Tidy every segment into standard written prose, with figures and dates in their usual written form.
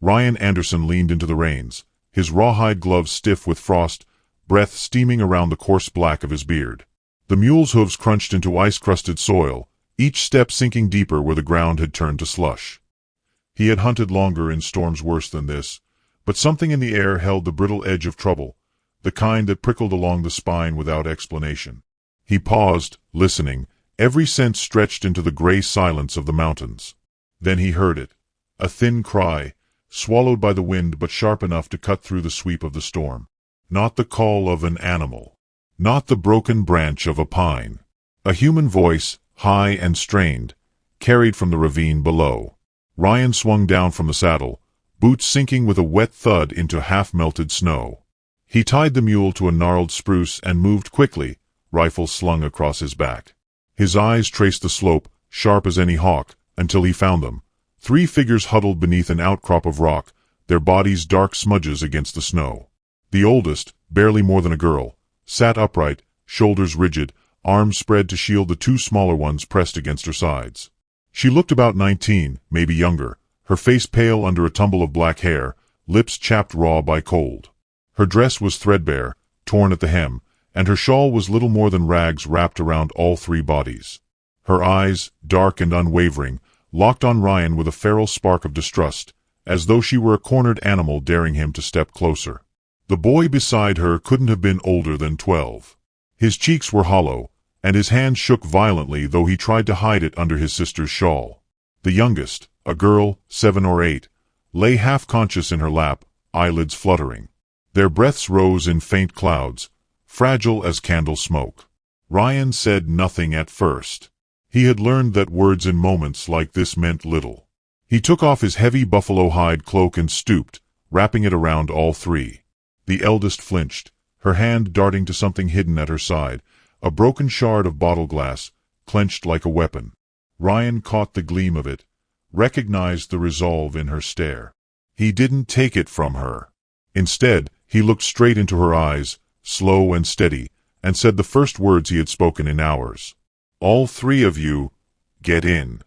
Ryan Anderson leaned into the reins, his rawhide gloves stiff with frost, breath steaming around the coarse black of his beard. The mule's hooves crunched into ice-crusted soil, each step sinking deeper where the ground had turned to slush. He had hunted longer in storms worse than this, but something in the air held the brittle edge of trouble, the kind that prickled along the spine without explanation. He paused, listening, every sense stretched into the gray silence of the mountains. Then he heard it, a thin cry, swallowed by the wind but sharp enough to cut through the sweep of the storm. Not the call of an animal. Not the broken branch of a pine. A human voice, high and strained, carried from the ravine below. Ryan swung down from the saddle, boots sinking with a wet thud into half-melted snow. He tied the mule to a gnarled spruce and moved quickly, rifle slung across his back. His eyes traced the slope, sharp as any hawk, until he found them. 3 figures huddled beneath an outcrop of rock, their bodies dark smudges against the snow. The oldest, barely more than a girl, sat upright, shoulders rigid, arms spread to shield the 2 smaller ones pressed against her sides. She looked about 19, maybe younger, her face pale under a tumble of black hair, lips chapped raw by cold. Her dress was threadbare, torn at the hem, and her shawl was little more than rags wrapped around all 3 bodies. Her eyes, dark and unwavering, locked on Ryan with a feral spark of distrust, as though she were a cornered animal daring him to step closer. The boy beside her couldn't have been older than 12. His cheeks were hollow, and his hand shook violently though he tried to hide it under his sister's shawl. The youngest, a girl, 7 or 8, lay half-conscious in her lap, eyelids fluttering. Their breaths rose in faint clouds, fragile as candle smoke. Ryan said nothing at first. He had learned that words in moments like this meant little. He took off his heavy buffalo hide cloak and stooped, wrapping it around all 3. The eldest flinched, her hand darting to something hidden at her side, a broken shard of bottle glass, clenched like a weapon. Ryan caught the gleam of it, recognized the resolve in her stare. He didn't take it from her. Instead, he looked straight into her eyes, slow and steady, and said the first words he had spoken in hours. "All 3 of you, get in."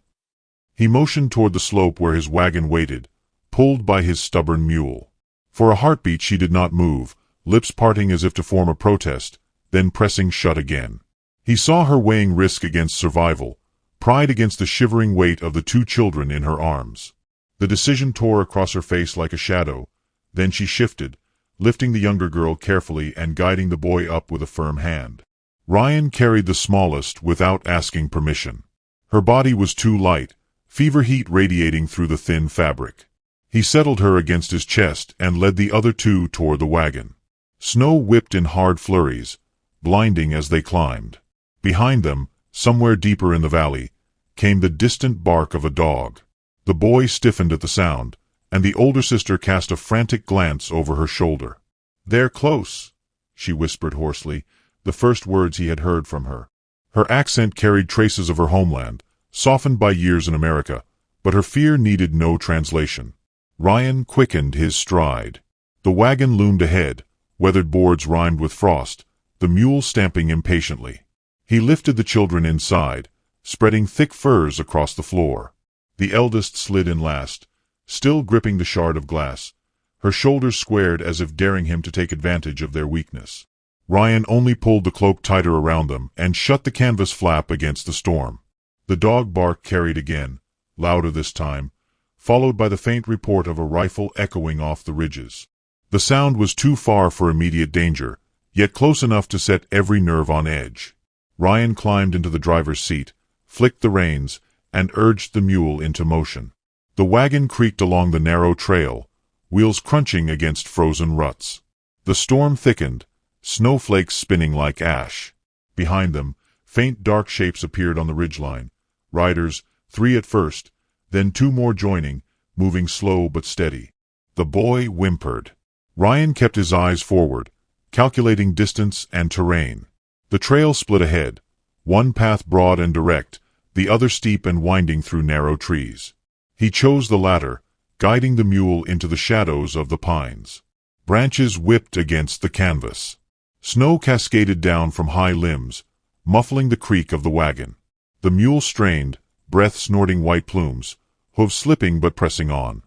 He motioned toward the slope where his wagon waited, pulled by his stubborn mule. For a heartbeat she did not move, lips parting as if to form a protest, then pressing shut again. He saw her weighing risk against survival, pride against the shivering weight of the 2 children in her arms. The decision tore across her face like a shadow, then she shifted, lifting the younger girl carefully and guiding the boy up with a firm hand. Ryan carried the smallest without asking permission. Her body was too light, fever heat radiating through the thin fabric. He settled her against his chest and led the other 2 toward the wagon. Snow whipped in hard flurries, blinding as they climbed. Behind them, somewhere deeper in the valley, came the distant bark of a dog. The boy stiffened at the sound, and the older sister cast a frantic glance over her shoulder. "They're close," she whispered hoarsely, the first words he had heard from her. Her accent carried traces of her homeland, softened by years in America, but her fear needed no translation. Ryan quickened his stride. The wagon loomed ahead, weathered boards rimed with frost, the mule stamping impatiently. He lifted the children inside, spreading thick furs across the floor. The eldest slid in last, still gripping the shard of glass, her shoulders squared as if daring him to take advantage of their weakness. Ryan only pulled the cloak tighter around them and shut the canvas flap against the storm. The dog bark carried again, louder this time, followed by the faint report of a rifle echoing off the ridges. The sound was too far for immediate danger, yet close enough to set every nerve on edge. Ryan climbed into the driver's seat, flicked the reins, and urged the mule into motion. The wagon creaked along the narrow trail, wheels crunching against frozen ruts. The storm thickened, snowflakes spinning like ash. Behind them, faint dark shapes appeared on the ridgeline. Riders, 3 at first, then 2 more joining, moving slow but steady. The boy whimpered. Ryan kept his eyes forward, calculating distance and terrain. The trail split ahead, one path broad and direct, the other steep and winding through narrow trees. He chose the latter, guiding the mule into the shadows of the pines. Branches whipped against the canvas. Snow cascaded down from high limbs, muffling the creak of the wagon. The mule strained, breath snorting white plumes, hooves slipping but pressing on.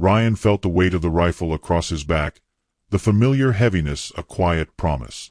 Ryan felt the weight of the rifle across his back, the familiar heaviness a quiet promise.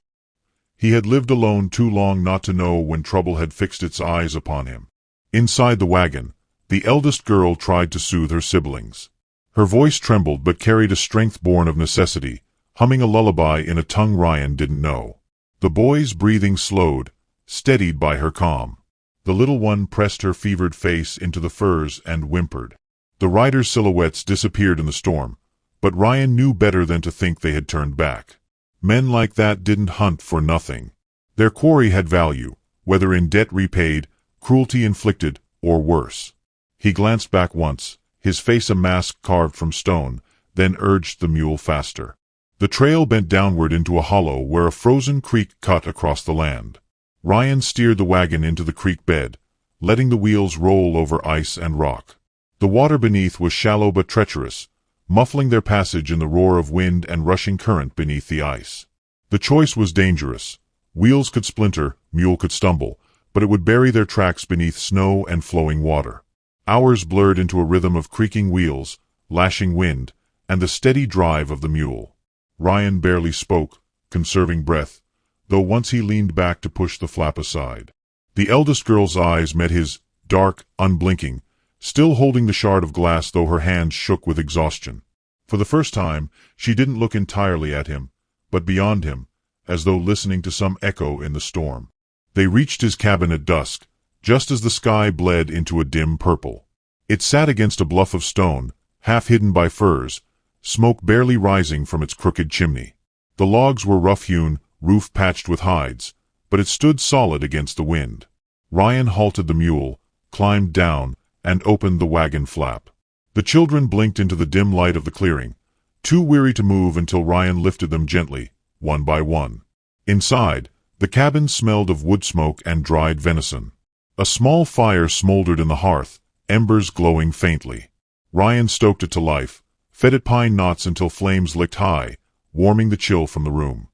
He had lived alone too long not to know when trouble had fixed its eyes upon him. Inside the wagon, the eldest girl tried to soothe her siblings. Her voice trembled but carried a strength born of necessity, humming a lullaby in a tongue Ryan didn't know. The boy's breathing slowed, steadied by her calm. The little one pressed her fevered face into the furs and whimpered. The riders' silhouettes disappeared in the storm, but Ryan knew better than to think they had turned back. Men like that didn't hunt for nothing. Their quarry had value, whether in debt repaid, cruelty inflicted, or worse. He glanced back once, his face a mask carved from stone, then urged the mule faster. The trail bent downward into a hollow where a frozen creek cut across the land. Ryan steered the wagon into the creek bed, letting the wheels roll over ice and rock. The water beneath was shallow but treacherous, muffling their passage in the roar of wind and rushing current beneath the ice. The choice was dangerous. Wheels could splinter, mule could stumble, but it would bury their tracks beneath snow and flowing water. Hours blurred into a rhythm of creaking wheels, lashing wind, and the steady drive of the mule. Ryan barely spoke, conserving breath, though once he leaned back to push the flap aside. The eldest girl's eyes met his, dark, unblinking, still holding the shard of glass though her hands shook with exhaustion. For the first time, she didn't look entirely at him, but beyond him, as though listening to some echo in the storm. They reached his cabin at dusk, just as the sky bled into a dim purple. It sat against a bluff of stone, half hidden by firs, smoke barely rising from its crooked chimney. The logs were rough-hewn, roof patched with hides, but it stood solid against the wind. Ryan halted the mule, climbed down, and opened the wagon flap. The children blinked into the dim light of the clearing, too weary to move until Ryan lifted them gently, one by one. Inside, the cabin smelled of wood smoke and dried venison. A small fire smoldered in the hearth, embers glowing faintly. Ryan stoked it to life, fed it pine knots until flames licked high, warming the chill from the room.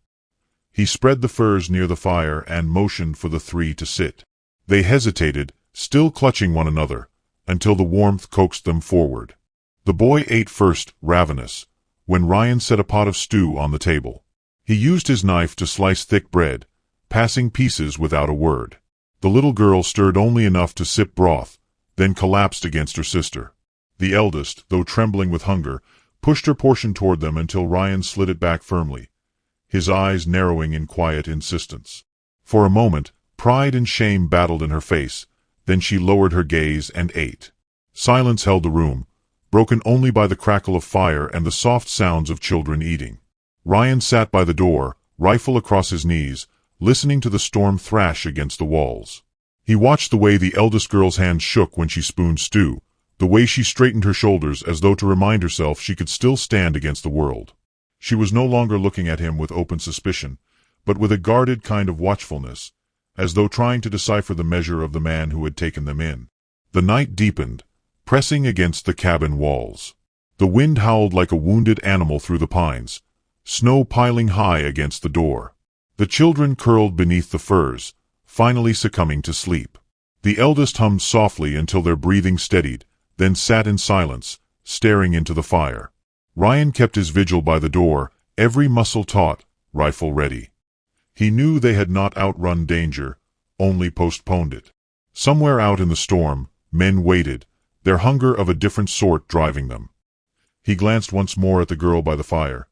He spread the furs near the fire and motioned for the three to sit. They hesitated, still clutching one another, until the warmth coaxed them forward. The boy ate first, ravenous, when Ryan set a pot of stew on the table. He used his knife to slice thick bread, passing pieces without a word. The little girl stirred only enough to sip broth, then collapsed against her sister. The eldest, though trembling with hunger, pushed her portion toward them until Ryan slid it back firmly, his eyes narrowing in quiet insistence. For a moment, pride and shame battled in her face, then she lowered her gaze and ate. Silence held the room, broken only by the crackle of fire and the soft sounds of children eating. Ryan sat by the door, rifle across his knees, listening to the storm thrash against the walls. He watched the way the eldest girl's hand shook when she spooned stew, the way she straightened her shoulders as though to remind herself she could still stand against the world. She was no longer looking at him with open suspicion, but with a guarded kind of watchfulness, as though trying to decipher the measure of the man who had taken them in. The night deepened, pressing against the cabin walls. The wind howled like a wounded animal through the pines, snow piling high against the door. The children curled beneath the furs, finally succumbing to sleep. The eldest hummed softly until their breathing steadied, then sat in silence, staring into the fire. Ryan kept his vigil by the door, every muscle taut, rifle ready. He knew they had not outrun danger, only postponed it. Somewhere out in the storm, men waited, their hunger of a different sort driving them. He glanced once more at the girl by the fire,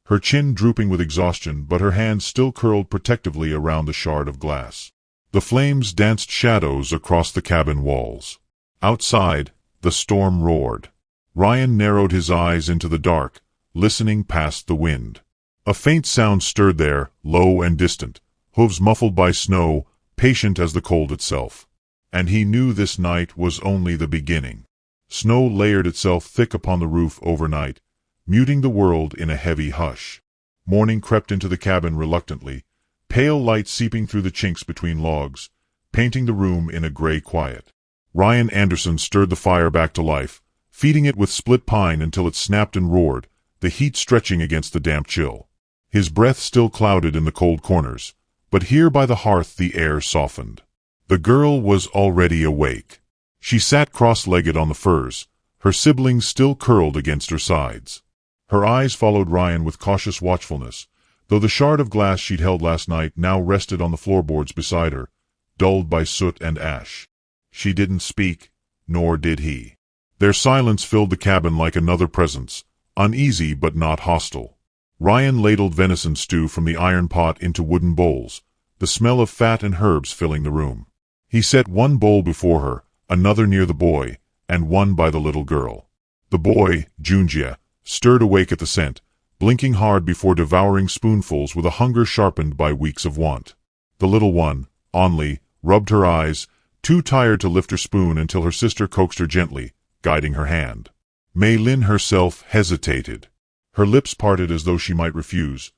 her chin drooping with exhaustion but her hands still curled protectively around the shard of glass. The flames danced shadows across the cabin walls. Outside, the storm roared. Ryan narrowed his eyes into the dark, listening past the wind. A faint sound stirred there, low and distant, hooves muffled by snow, patient as the cold itself. And he knew this night was only the beginning. Snow layered itself thick upon the roof overnight, muting the world in a heavy hush. Morning crept into the cabin reluctantly, pale light seeping through the chinks between logs, painting the room in a gray quiet. Ryan Anderson stirred the fire back to life, feeding it with split pine until it snapped and roared, the heat stretching against the damp chill. His breath still clouded in the cold corners, but here by the hearth the air softened. The girl was already awake. She sat cross-legged on the furs, her siblings still curled against her sides. Her eyes followed Ryan with cautious watchfulness, though the shard of glass she'd held last night now rested on the floorboards beside her, dulled by soot and ash. She didn't speak, nor did he. Their silence filled the cabin like another presence, uneasy but not hostile. Ryan ladled venison stew from the iron pot into wooden bowls, the smell of fat and herbs filling the room. He set one bowl before her, another near the boy, and one by the little girl. The boy, Junjie, stirred awake at the scent, blinking hard before devouring spoonfuls with a hunger sharpened by weeks of want. The little one, Onli, rubbed her eyes, too tired to lift her spoon until her sister coaxed her gently, guiding her hand. Mei Lin herself hesitated. Her lips parted as though she might refuse,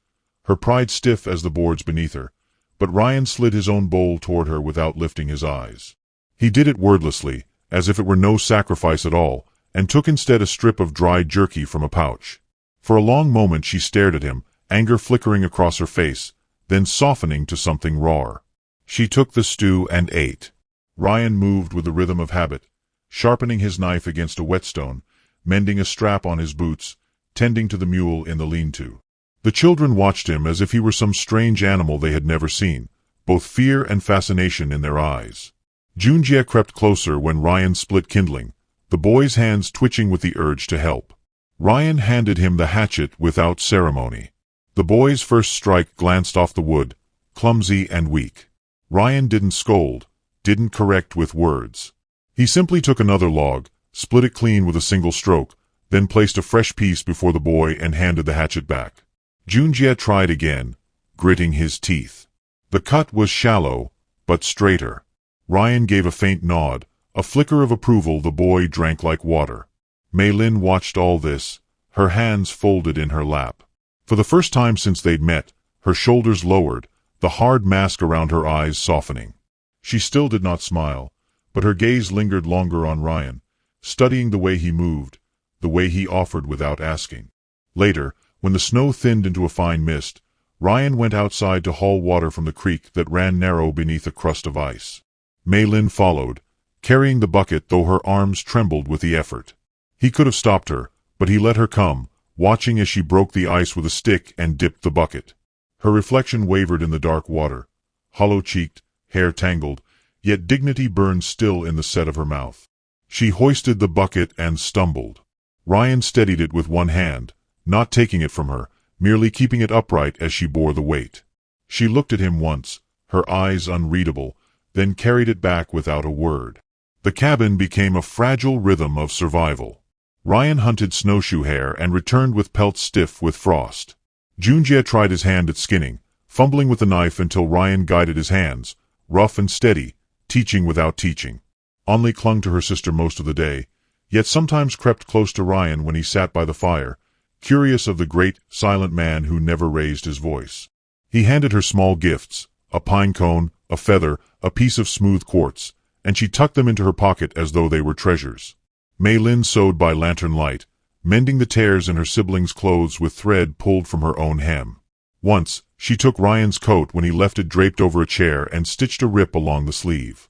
her pride stiff as the boards beneath her, but Ryan slid his own bowl toward her without lifting his eyes. He did it wordlessly, as if it were no sacrifice at all, and took instead a strip of dried jerky from a pouch. For a long moment she stared at him, anger flickering across her face, then softening to something raw. She took the stew and ate. Ryan moved with the rhythm of habit, sharpening his knife against a whetstone, mending a strap on his boots, tending to the mule in the lean-to. The children watched him as if he were some strange animal they had never seen, both fear and fascination in their eyes. Junjie crept closer when Ryan split kindling, the boy's hands twitching with the urge to help. Ryan handed him the hatchet without ceremony. The boy's first strike glanced off the wood, clumsy and weak. Ryan didn't scold, didn't correct with words. He simply took another log, split it clean with a single stroke, then placed a fresh piece before the boy and handed the hatchet back. Junjie tried again, gritting his teeth. The cut was shallow, but straighter. Ryan gave a faint nod, a flicker of approval. The boy drank like water. Mei Lin watched all this, her hands folded in her lap. For the first time since they'd met, her shoulders lowered, the hard mask around her eyes softening. She still did not smile, but her gaze lingered longer on Ryan, studying the way he moved, the way he offered without asking. Later, when the snow thinned into a fine mist, Ryan went outside to haul water from the creek that ran narrow beneath a crust of ice. Mei Lin followed, carrying the bucket though her arms trembled with the effort. He could have stopped her, but he let her come, watching as she broke the ice with a stick and dipped the bucket. Her reflection wavered in the dark water, hollow-cheeked, hair tangled, yet dignity burned still in the set of her mouth. She hoisted the bucket and stumbled. Ryan steadied it with one hand, not taking it from her, merely keeping it upright as she bore the weight. She looked at him once, her eyes unreadable, then carried it back without a word. The cabin became a fragile rhythm of survival. Ryan hunted snowshoe hare and returned with pelts stiff with frost. Junjie tried his hand at skinning, fumbling with the knife until Ryan guided his hands, rough and steady, teaching without teaching. Onli clung to her sister most of the day, yet sometimes crept close to Ryan when he sat by the fire, curious of the great, silent man who never raised his voice. He handed her small gifts, a pine cone, a feather, a piece of smooth quartz, and she tucked them into her pocket as though they were treasures. Mei Lin sewed by lantern light, mending the tears in her siblings' clothes with thread pulled from her own hem. Once, she took Ryan's coat when he left it draped over a chair and stitched a rip along the sleeve.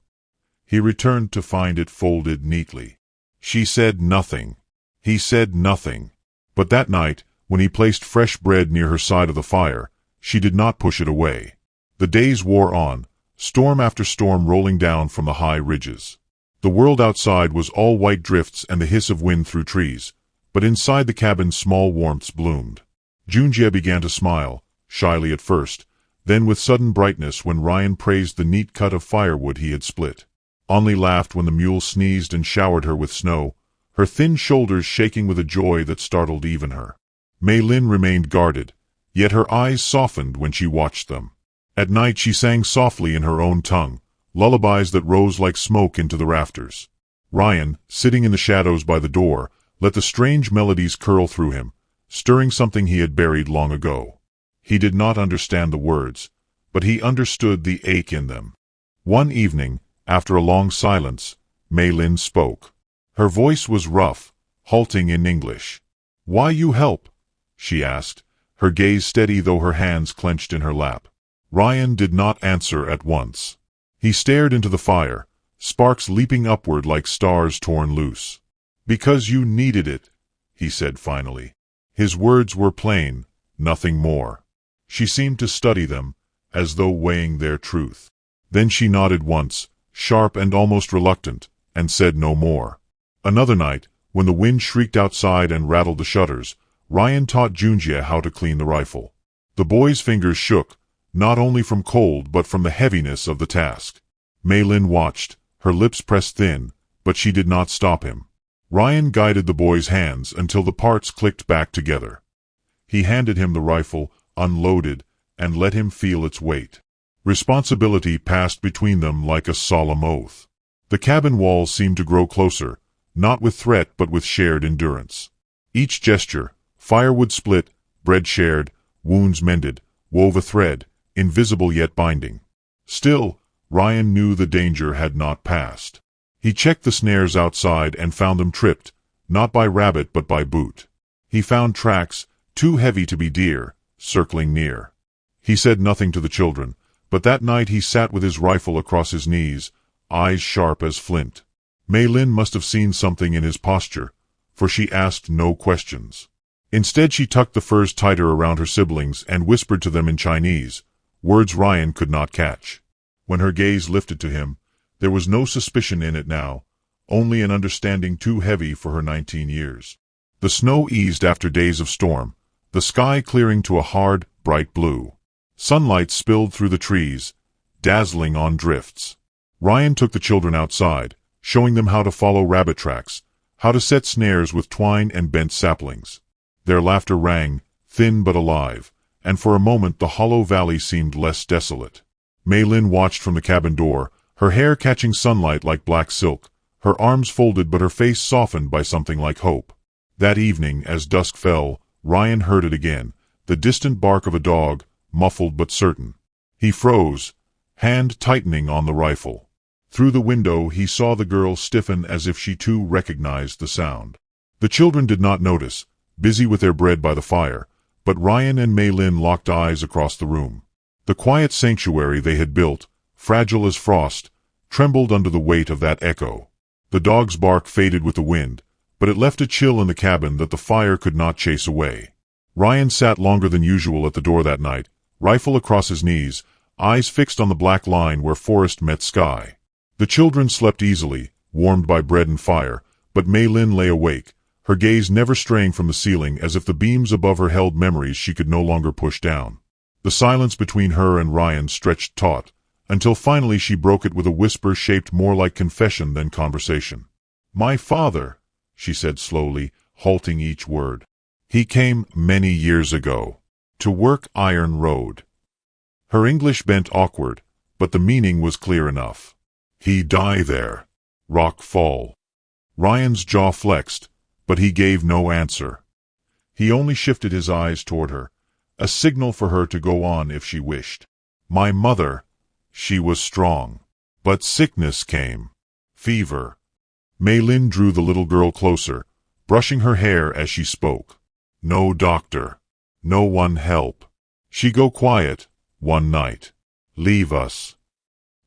He returned to find it folded neatly. She said nothing. He said nothing. But that night, when he placed fresh bread near her side of the fire, she did not push it away. The days wore on, storm after storm rolling down from the high ridges. The world outside was all white drifts and the hiss of wind through trees, but inside the cabin small warmths bloomed. Junjie began to smile, shyly at first, then with sudden brightness when Ryan praised the neat cut of firewood he had split. Onli laughed when the mule sneezed and showered her with snow, her thin shoulders shaking with a joy that startled even her. Mei Lin remained guarded, yet her eyes softened when she watched them. At night she sang softly in her own tongue, lullabies that rose like smoke into the rafters. Ryan, sitting in the shadows by the door, let the strange melodies curl through him, stirring something he had buried long ago. He did not understand the words, but he understood the ache in them. One evening, after a long silence, Mei Lin spoke. Her voice was rough, halting in English. "Why you help?" she asked, her gaze steady though her hands clenched in her lap. Ryan did not answer at once. He stared into the fire, sparks leaping upward like stars torn loose. "Because you needed it," he said finally. His words were plain, nothing more. She seemed to study them, as though weighing their truth. Then she nodded once, sharp and almost reluctant, and said no more. Another night, when the wind shrieked outside and rattled the shutters, Ryan taught Junjie how to clean the rifle. The boy's fingers shook, not only from cold but from the heaviness of the task. Mei-Lin watched, her lips pressed thin, but she did not stop him. Ryan guided the boy's hands until the parts clicked back together. He handed him the rifle, unloaded, and let him feel its weight. Responsibility passed between them like a solemn oath. The cabin walls seemed to grow closer, not with threat but with shared endurance. Each gesture, firewood split, bread shared, wounds mended, wove a thread, invisible yet binding. Still, Ryan knew the danger had not passed. He checked the snares outside and found them tripped, not by rabbit but by boot. He found tracks, too heavy to be deer, circling near. He said nothing to the children, but that night he sat with his rifle across his knees, eyes sharp as flint. Mei-Lin must have seen something in his posture, for she asked no questions. Instead she tucked the furs tighter around her siblings and whispered to them in Chinese, words Ryan could not catch. When her gaze lifted to him, there was no suspicion in it now, only an understanding too heavy for her 19 years. The snow eased after days of storm, the sky clearing to a hard, bright blue. Sunlight spilled through the trees, dazzling on drifts. Ryan took the children outside, showing them how to follow rabbit tracks, how to set snares with twine and bent saplings. Their laughter rang, thin but alive, and for a moment the hollow valley seemed less desolate. Mei-Lin watched from the cabin door, her hair catching sunlight like black silk, her arms folded but her face softened by something like hope. That evening, as dusk fell, Ryan heard it again, the distant bark of a dog, muffled but certain. He froze, hand tightening on the rifle. Through the window he saw the girl stiffen as if she too recognized the sound. The children did not notice, busy with their bread by the fire, but Ryan and Mei-Lin locked eyes across the room. The quiet sanctuary they had built, fragile as frost, trembled under the weight of that echo. The dog's bark faded with the wind, but it left a chill in the cabin that the fire could not chase away. Ryan sat longer than usual at the door that night, rifle across his knees, eyes fixed on the black line where forest met sky. The children slept easily, warmed by bread and fire, but Mei-Lin lay awake, her gaze never straying from the ceiling as if the beams above her held memories she could no longer push down. The silence between her and Ryan stretched taut, until finally she broke it with a whisper shaped more like confession than conversation. "My father," she said slowly, halting each word. "He came many years ago. To work Iron Road." Her English bent awkward, but the meaning was clear enough. "He die there. Rock fall." Ryan's jaw flexed, but he gave no answer. He only shifted his eyes toward her, a signal for her to go on if she wished. "My mother, she was strong. But sickness came. Fever." Mei-Lin drew the little girl closer, brushing her hair as she spoke. "No doctor. No one help. She go quiet, one night. Leave us."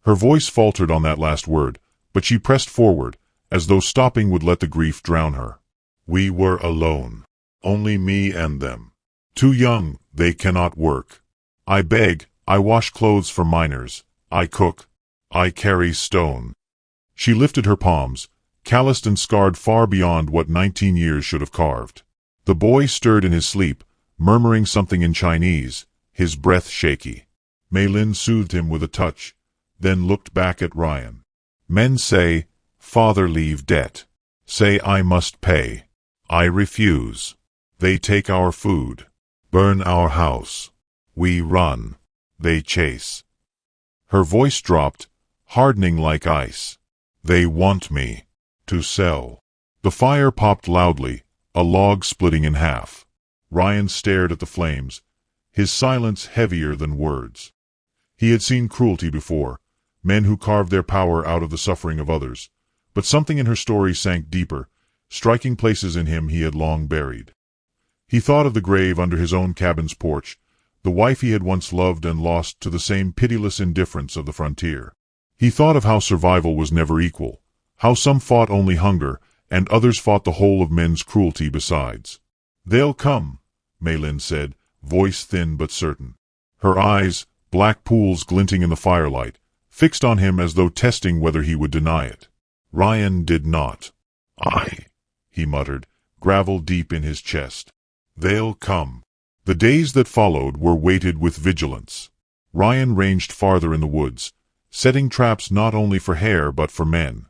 Her voice faltered on that last word, but she pressed forward, as though stopping would let the grief drown her. "We were alone. Only me and them. Too young, they cannot work. I beg, I wash clothes for miners. I cook. I carry stone." She lifted her palms, calloused and scarred far beyond what 19 years should have carved. The boy stirred in his sleep, murmuring something in Chinese, his breath shaky. Mei-Lin soothed him with a touch, then looked back at Ryan. "Men say, father leave debt. Say I must pay. I refuse. They take our food. Burn our house. We run. They chase." Her voice dropped, hardening like ice. "They want me. To sell." The fire popped loudly, a log splitting in half. Ryan stared at the flames, his silence heavier than words. He had seen cruelty before, men who carved their power out of the suffering of others, but something in her story sank deeper, striking places in him he had long buried. He thought of the grave under his own cabin's porch, the wife he had once loved and lost to the same pitiless indifference of the frontier. He thought of how survival was never equal, how some fought only hunger, and others fought the whole of men's cruelty besides. "They'll come," Maylin said, voice thin but certain. Her eyes, black pools glinting in the firelight, fixed on him as though testing whether he would deny it. Ryan did not. "Aye," he muttered, gravel deep in his chest. "They'll come." The days that followed were weighted with vigilance. Ryan ranged farther in the woods, setting traps not only for hare but for men.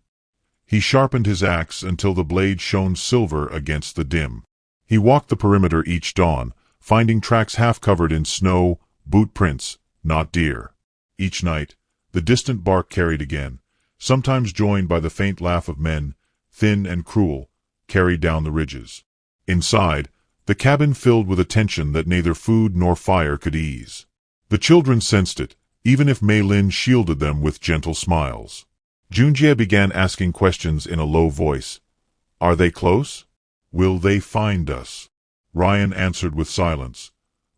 He sharpened his axe until the blade shone silver against the dim. He walked the perimeter each dawn, finding tracks half covered in snow, boot prints, not deer. Each night, the distant bark carried again, sometimes joined by the faint laugh of men, thin and cruel, carried down the ridges. Inside, the cabin filled with a tension that neither food nor fire could ease. The children sensed it, even if Maylin shielded them with gentle smiles. Junjie began asking questions in a low voice. "Are they close? Will they find us?" Ryan answered with silence,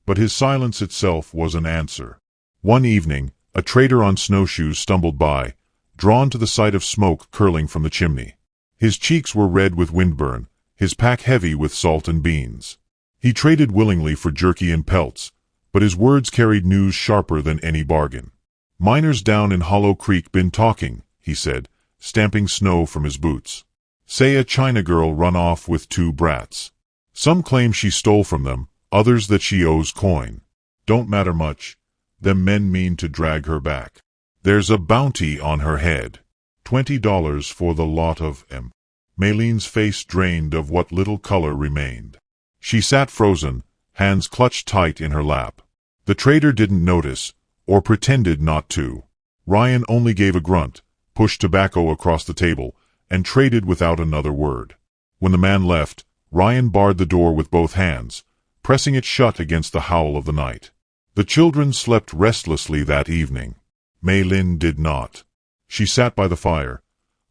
but his silence itself was an answer. One evening, a trader on snowshoes stumbled by, drawn to the sight of smoke curling from the chimney. His cheeks were red with windburn, his pack heavy with salt and beans. He traded willingly for jerky and pelts, but his words carried news sharper than any bargain. "Miners down in Hollow Creek been talking," he said, stamping snow from his boots. "Say a China girl run off with 2 brats. Some claim she stole from them, others that she owes coin. Don't matter much. Them men mean to drag her back. There's a bounty on her head. $20 for the lot of 'em." Maylin's face drained of what little color remained. She sat frozen, hands clutched tight in her lap. The trader didn't notice, or pretended not to. Ryan only gave a grunt, pushed tobacco across the table, and traded without another word. When the man left, Ryan barred the door with both hands, pressing it shut against the howl of the night. The children slept restlessly that evening. Maylin did not. She sat by the fire,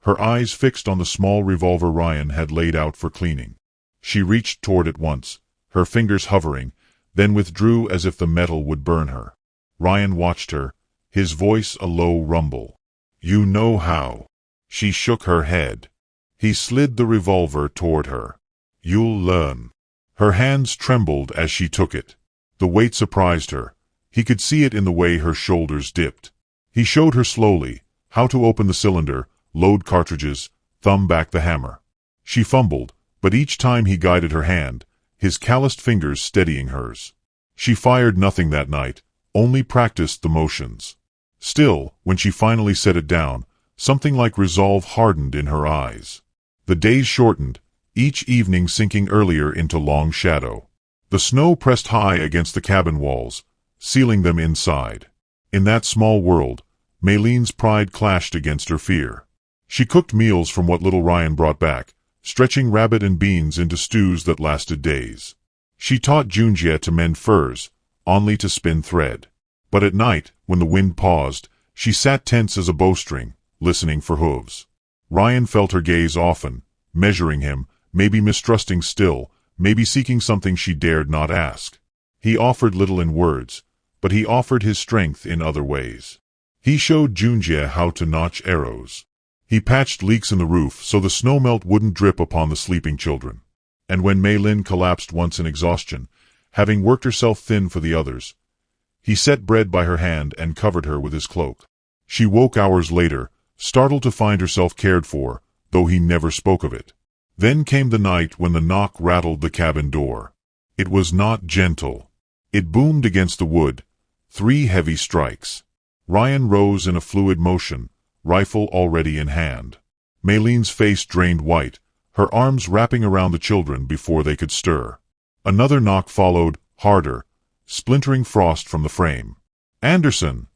her eyes fixed on the small revolver Ryan had laid out for cleaning. She reached toward it once, her fingers hovering, then withdrew as if the metal would burn her. Ryan watched her, his voice a low rumble. "You know how." She shook her head. He slid the revolver toward her. "You'll learn." Her hands trembled as she took it. The weight surprised her. He could see it in the way her shoulders dipped. He showed her slowly how to open the cylinder, load cartridges, thumb back the hammer. She fumbled, but each time he guided her hand, his calloused fingers steadying hers. She fired nothing that night, only practiced the motions. Still, when she finally set it down, something like resolve hardened in her eyes. The days shortened, each evening sinking earlier into long shadow. The snow pressed high against the cabin walls, sealing them inside. In that small world, Maylin's pride clashed against her fear. She cooked meals from what little Ryan brought back, stretching rabbit and beans into stews that lasted days. She taught Junjie to mend furs, Only to spin thread. But at night, when the wind paused, she sat tense as a bowstring, listening for hooves. Ryan felt her gaze often, measuring him, maybe mistrusting still, maybe seeking something she dared not ask. He offered little in words, but he offered his strength in other ways. He showed Junjie how to notch arrows. He patched leaks in the roof so the snowmelt wouldn't drip upon the sleeping children. And when Maylin collapsed once in exhaustion, having worked herself thin for the others, he set bread by her hand and covered her with his cloak. She woke hours later, startled to find herself cared for, though he never spoke of it. Then came the night when the knock rattled the cabin door. It was not gentle. It boomed against the wood, 3 heavy strikes. Ryan rose in a fluid motion, rifle already in hand. Maylin's face drained white, her arms wrapping around the children before they could stir. Another knock followed, harder, splintering frost from the frame. "Anderson!"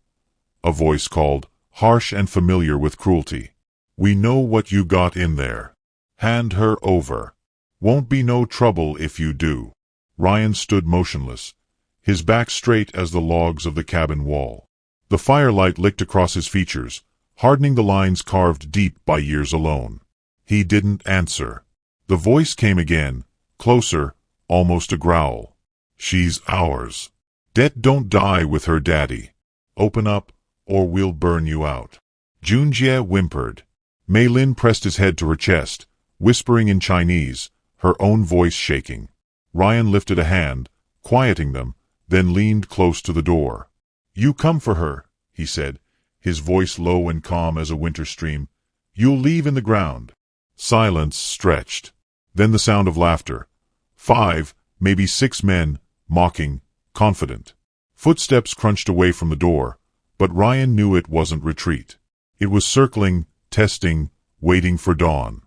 A voice called, harsh and familiar with cruelty. "We know what you got in there. Hand her over. Won't be no trouble if you do." Ryan stood motionless, his back straight as the logs of the cabin wall. The firelight licked across his features, hardening the lines carved deep by years alone. He didn't answer. The voice came again, closer, almost a growl. "She's ours. Det don't die with her daddy. Open up, or we'll burn you out." Junjie whimpered. Maylin pressed his head to her chest, whispering in Chinese, her own voice shaking. Ryan lifted a hand, quieting them, then leaned close to the door. "You come for her," he said, his voice low and calm as a winter stream. "You'll leave in the ground." Silence stretched. Then the sound of laughter. 5, maybe 6 men, mocking, confident. Footsteps crunched away from the door, but Ryan knew it wasn't retreat. It was circling, testing, waiting for dawn.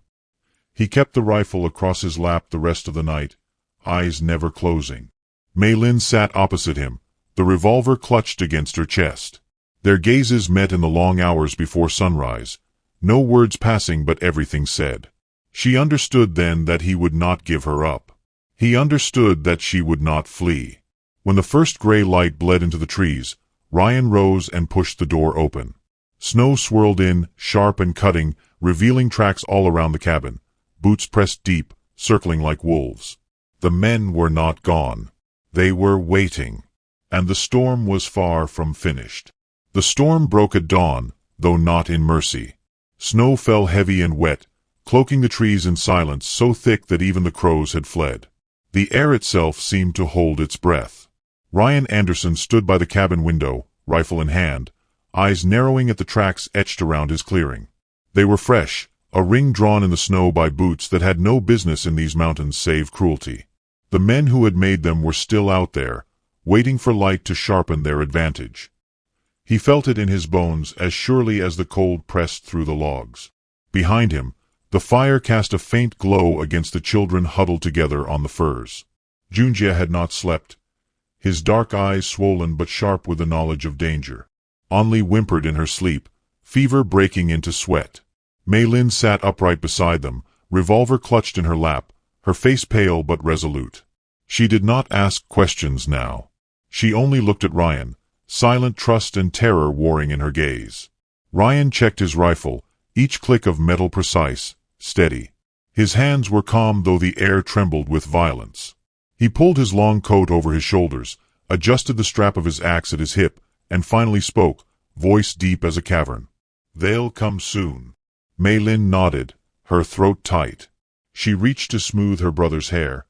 He kept the rifle across his lap the rest of the night, eyes never closing. Mei Lin sat opposite him, the revolver clutched against her chest. Their gazes met in the long hours before sunrise, no words passing but everything said. She understood then that he would not give her up. He understood that she would not flee. When the first gray light bled into the trees, Ryan rose and pushed the door open. Snow swirled in, sharp and cutting, revealing tracks all around the cabin, boots pressed deep, circling like wolves. The men were not gone. They were waiting. And the storm was far from finished. The storm broke at dawn, though not in mercy. Snow fell heavy and wet, cloaking the trees in silence so thick that even the crows had fled. The air itself seemed to hold its breath. Ryan Anderson stood by the cabin window, rifle in hand, eyes narrowing at the tracks etched around his clearing. They were fresh, a ring drawn in the snow by boots that had no business in these mountains save cruelty. The men who had made them were still out there, waiting for light to sharpen their advantage. He felt it in his bones as surely as the cold pressed through the logs. Behind him, the fire cast a faint glow against the children huddled together on the furs. Junjie had not slept, his dark eyes swollen but sharp with the knowledge of danger. Only whimpered in her sleep, fever breaking into sweat. Mei Lin sat upright beside them, revolver clutched in her lap, her face pale but resolute. She did not ask questions now. She only looked at Ryan, silent trust and terror warring in her gaze. Ryan checked his rifle, each click of metal precise, steady. His hands were calm though the air trembled with violence. He pulled his long coat over his shoulders, adjusted the strap of his axe at his hip, and finally spoke, voice deep as a cavern. "They'll come soon." Mei Lin nodded, her throat tight. She reached to smooth her brother's hair,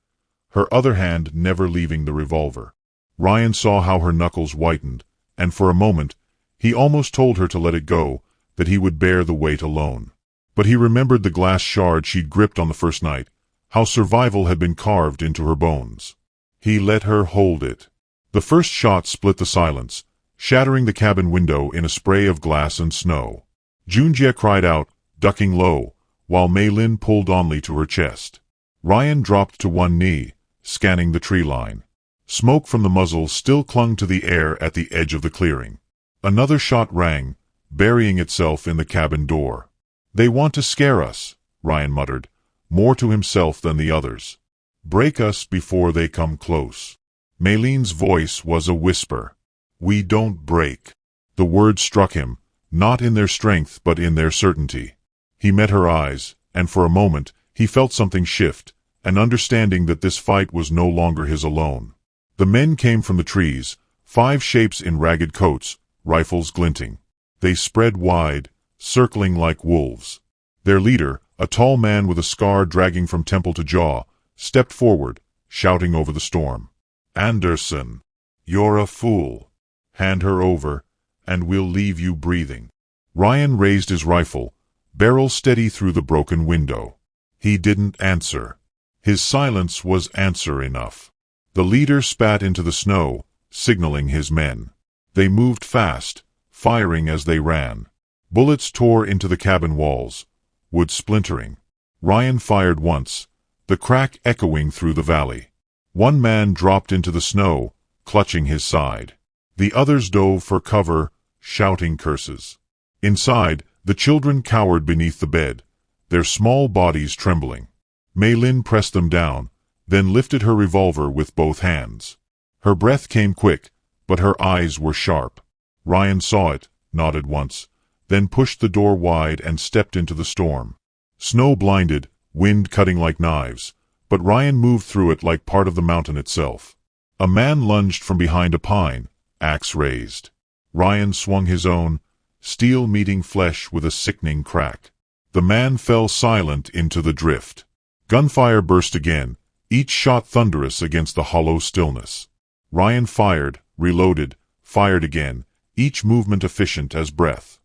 her other hand never leaving the revolver. Ryan saw how her knuckles whitened, and for a moment, he almost told her to let it go, that he would bear the weight alone. But he remembered the glass shard she'd gripped on the first night, how survival had been carved into her bones. He let her hold it. The first shot split the silence, shattering the cabin window in a spray of glass and snow. Junjie cried out, ducking low, while Mei Lin pulled Only to her chest. Ryan dropped to one knee, scanning the tree line. Smoke from the muzzle still clung to the air at the edge of the clearing. Another shot rang, burying itself in the cabin door. "They want to scare us," Ryan muttered, more to himself than the others. "Break us before they come close." Mei Lin's voice was a whisper. "We don't break." The words struck him, not in their strength but in their certainty. He met her eyes, and for a moment, he felt something shift, an understanding that this fight was no longer his alone. The men came from the trees, 5 shapes in ragged coats, rifles glinting. They spread wide, circling like wolves. Their leader, a tall man with a scar dragging from temple to jaw, stepped forward, shouting over the storm. "Anderson, you're a fool. Hand her over, and we'll leave you breathing." Ryan raised his rifle, barrel steady through the broken window. He didn't answer. His silence was answer enough. The leader spat into the snow, signaling his men. They moved fast, firing as they ran. Bullets tore into the cabin walls, wood splintering. Ryan fired once, the crack echoing through the valley. One man dropped into the snow, clutching his side. The others dove for cover, shouting curses. Inside, the children cowered beneath the bed, their small bodies trembling. Mei Lin pressed them down, then lifted her revolver with both hands. Her breath came quick, but her eyes were sharp. Ryan saw it, nodded once, then pushed the door wide and stepped into the storm. Snow blinded, wind cutting like knives, but Ryan moved through it like part of the mountain itself. A man lunged from behind a pine, axe raised. Ryan swung his own, steel meeting flesh with a sickening crack. The man fell silent into the drift. Gunfire burst again, each shot thunderous against the hollow stillness. Ryan fired, reloaded, fired again, each movement efficient as breath.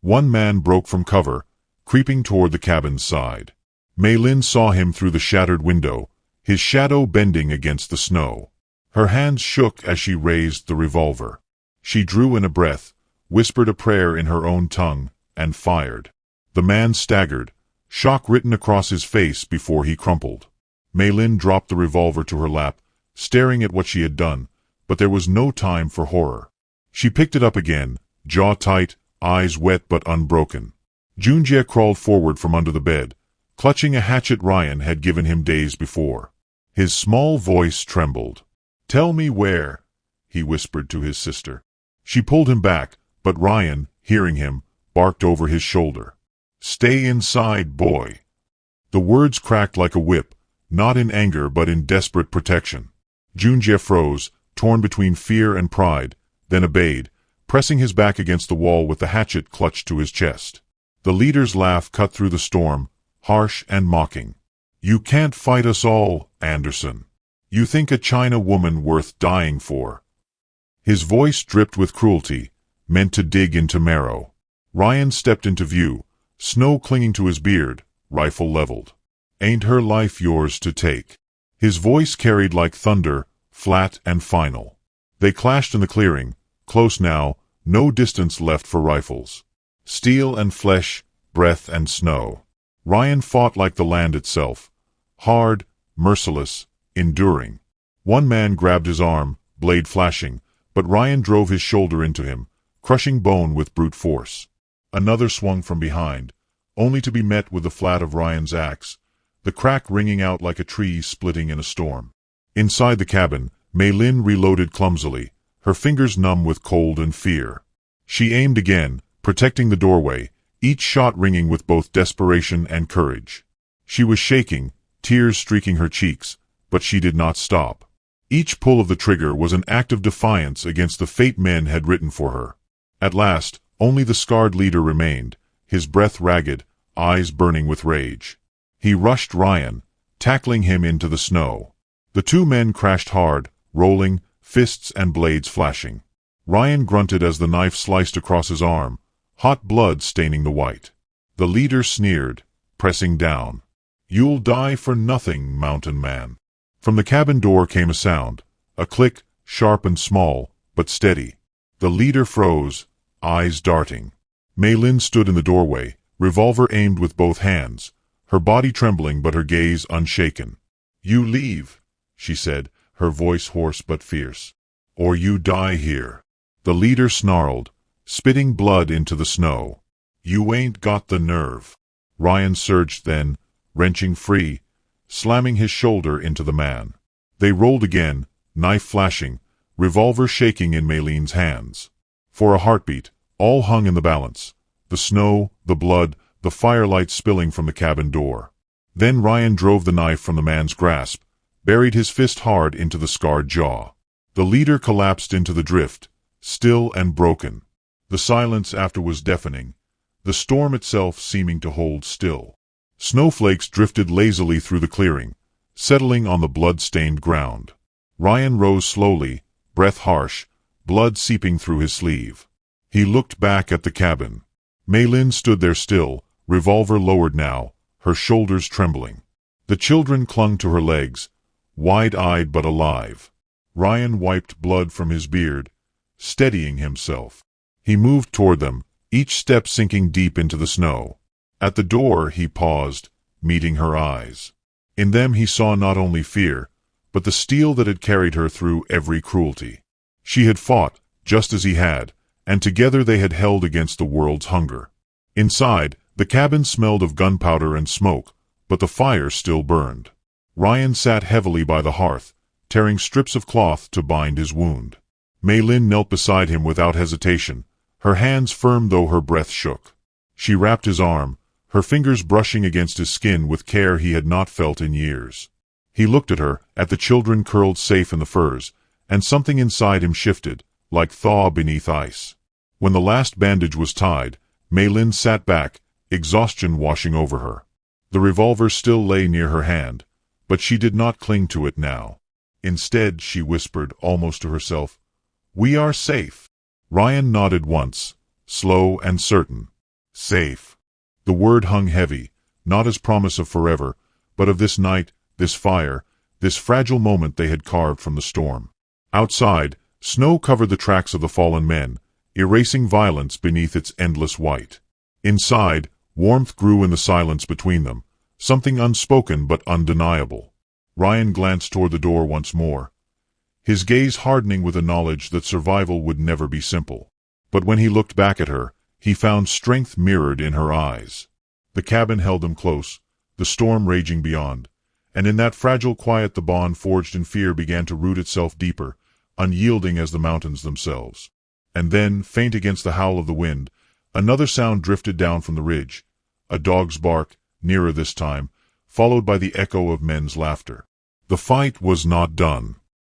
One man broke from cover, creeping toward the cabin's side. Mei Lin saw him through the shattered window, his shadow bending against the snow. Her hands shook as she raised the revolver. She drew in a breath, whispered a prayer in her own tongue, and fired. The man staggered, shock written across his face before he crumpled. Mei Lin dropped the revolver to her lap, staring at what she had done, but there was no time for horror. She picked it up again, jaw tight, eyes wet but unbroken. Junjie crawled forward from under the bed, clutching a hatchet Ryan had given him days before. His small voice trembled. "Tell me where," he whispered to his sister. She pulled him back, but Ryan, hearing him, barked over his shoulder. "Stay inside, boy." The words cracked like a whip, not in anger but in desperate protection. Junjie froze, torn between fear and pride, then obeyed, pressing his back against the wall with the hatchet clutched to his chest. The leader's laugh cut through the storm, harsh and mocking. "You can't fight us all, Anderson. You think a China woman worth dying for?" His voice dripped with cruelty, meant to dig into marrow. Ryan stepped into view, snow clinging to his beard, rifle leveled. "Ain't her life yours to take?" His voice carried like thunder, flat and final. They clashed in the clearing, close now, no distance left for rifles. Steel and flesh, breath and snow. Ryan fought like the land itself, hard, merciless, enduring. One man grabbed his arm, blade flashing, but Ryan drove his shoulder into him, crushing bone with brute force. Another swung from behind, only to be met with the flat of Ryan's axe, the crack ringing out like a tree splitting in a storm. Inside the cabin, Mei Lin reloaded clumsily, her fingers numb with cold and fear. She aimed again, protecting the doorway, each shot ringing with both desperation and courage. She was shaking, tears streaking her cheeks, but she did not stop. Each pull of the trigger was an act of defiance against the fate men had written for her. At last, only the scarred leader remained, his breath ragged, eyes burning with rage. He rushed Ryan, tackling him into the snow. The two men crashed hard, rolling, fists and blades flashing. Ryan grunted as the knife sliced across his arm, hot blood staining the white. The leader sneered, pressing down. "You'll die for nothing, mountain man." From the cabin door came a sound, a click, sharp and small, but steady. The leader froze, eyes darting. Mei Lin stood in the doorway, revolver aimed with both hands, her body trembling but her gaze unshaken. "You leave," she said, her voice hoarse but fierce. "Or you die here." The leader snarled, spitting blood into the snow. "You ain't got the nerve." Ryan surged then, wrenching free, slamming his shoulder into the man. They rolled again, knife flashing, revolver shaking in Mei Lin's hands. For a heartbeat, all hung in the balance, the snow, the blood, the firelight spilling from the cabin door. Then Ryan drove the knife from the man's grasp, buried his fist hard into the scarred jaw. The leader collapsed into the drift, still and broken. The silence after was deafening, the storm itself seeming to hold still. Snowflakes drifted lazily through the clearing, settling on the blood-stained ground. Ryan rose slowly, breath harsh, blood seeping through his sleeve. He looked back at the cabin. Mei Lin stood there still, revolver lowered now, her shoulders trembling. The children clung to her legs, wide-eyed but alive. Ryan wiped blood from his beard, steadying himself. He moved toward them, each step sinking deep into the snow. At the door he paused, meeting her eyes. In them he saw not only fear, but the steel that had carried her through every cruelty. She had fought, just as he had, and together they had held against the world's hunger. Inside, the cabin smelled of gunpowder and smoke, but the fire still burned. Ryan sat heavily by the hearth, tearing strips of cloth to bind his wound. Mei Lin knelt beside him without hesitation, her hands firm though her breath shook. She wrapped his arm, her fingers brushing against his skin with care he had not felt in years. He looked at her, at the children curled safe in the furs, and something inside him shifted, like thaw beneath ice. When the last bandage was tied, Mei Lin sat back, exhaustion washing over her. The revolver still lay near her hand, but she did not cling to it now. Instead, she whispered, almost to herself, "We are safe." Ryan nodded once, slow and certain. Safe. The word hung heavy, not as promise of forever, but of this night, this fire, this fragile moment they had carved from the storm. Outside, snow covered the tracks of the fallen men, erasing violence beneath its endless white. Inside, warmth grew in the silence between them, something unspoken but undeniable. Ryan glanced toward the door once more, his gaze hardening with the knowledge that survival would never be simple. But when he looked back at her, he found strength mirrored in her eyes. The cabin held him close, the storm raging beyond, and in that fragile quiet the bond forged in fear began to root itself deeper, unyielding as the mountains themselves. And then, faint against the howl of the wind, another sound drifted down from the ridge, a dog's bark, nearer this time, followed by the echo of men's laughter. The fight was not done.